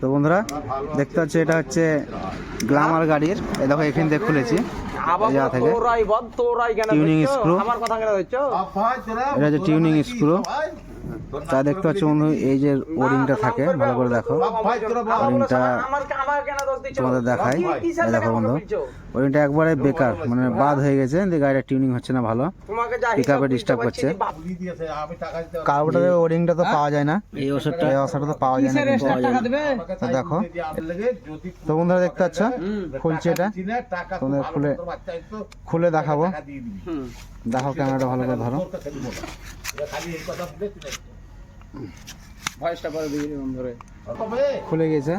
তো বন্ধুরা দেখতে পাচ্ছি এটা হচ্ছে গ্ল্যামার গাড়ির, এই দেখো এখান থেকে খুলেছি জায়গা থেকে টিউনিং স্ক্রু, এটা হচ্ছে টিউনিং স্ক্রু। তা দেখতে পাচ্ছ বন্ধু এই যে ওরিংটা থাকে, ভালো করে দেখো ওরিংটা তোমাদের দেখাই। এই দেখো বন্ধু ওরিংটা একবারে বেকার, মানে বাদ হয়ে গেছে, গাড়িটা টিউনিং হচ্ছে না ভালো, পিকআপে ডিস্টার্ব করছে। কার্বোরেটরের ওরিংটা তো পাওয়া যায় না, এই ওষুধটা তো পাওয়া যায় না। তো দেখো তো বন্ধুরা দেখতে পাচ্ছ খুলছে, এটা তোমাদের খুলে দেখাবো। দেখো ক্যামেরাটা ভালো করে ধরো, খুলে গেছে।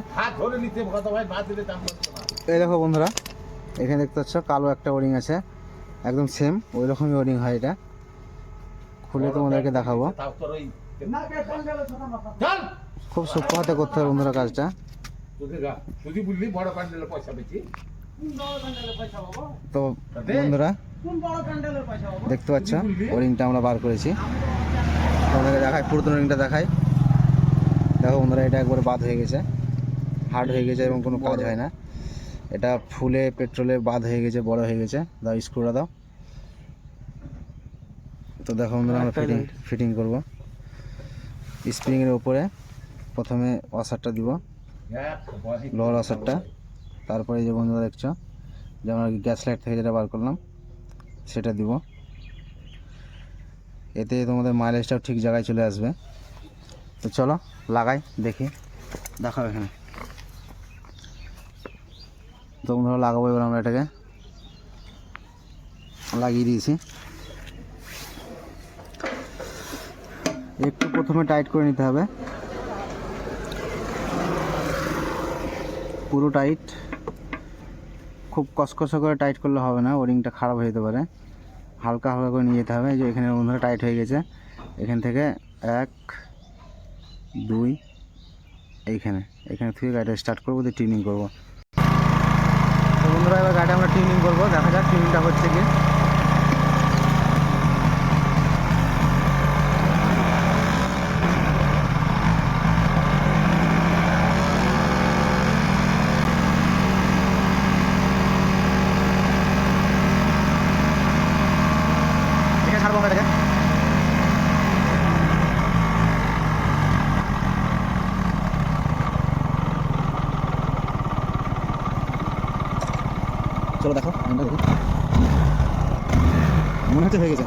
এই দেখো বন্ধুরা এখানে দেখতে পাচ্ছ কালো একটা ওরিং আছে, একদম সেম ওই রকমই ওরিং হয়। এটা খুলে তোমাদেরকে দেখাবো, খুব সূক্ষ্ম হাতে করতে হবে বন্ধুরা কাজটা। তো বন্ধুরা দেখতে পাচ্ছ ওরিংটা আমরা বার করেছি, তোমাদেরকে দেখাই, পুরাতন ওরিংটা দেখাই। দেখো বন্ধুরা এটা একবারে বাদ হয়ে গেছে, হার্ড হয়ে গেছে এবং কোনো কাজ হয় না। এটা ফুলে পেট্রোলে বাদ হয়ে গেছে, বড় হয়ে গেছে। দাও স্ক্রুটা দাও। তো দেখো বন্ধুরা আমরা ফিটিং করব। স্প্রিংয়ের উপরে প্রথমে ওয়াশারটা দিব, লোয়ার ওয়াশারটা, তারপরে যে বন্ধুরা দেখছো যে আমরা গ্যাস লাইট থেকে যেটা বার করলাম সেটা দিব। এতে তোমাদের মাইলেজটাও ঠিক জায়গায় চলে আসবে। তো চলো লাগাই দেখি, দেখাও এখানে। তো বন্ধুরা লাগাবো এবার আমরা এটাকে, লাগিয়ে দিয়েছি। একটু প্রথমে টাইট করে নিতে হবে, পুরো টাইট, খুব কসকসা করে টাইট করলে হবে না, ওরিংটা খারাপ হয়ে যেতে পারে। হালকা হালকা করে নিয়ে যেতে হবে। যে এখানে বন্ধুরা টাইট হয়ে গেছে, এখান থেকে 1 2 এইখানে থেকে গাড়িটা স্টার্ট করবো, দিয়ে টিউনিং করবো। তো বন্ধুরা এবার গাড়িটা আমরা টিউনিং করবো, দেখা যাক টিউনিংটা হচ্ছে কি। চলো দেখো মনে হচ্ছে হয়ে গেছে।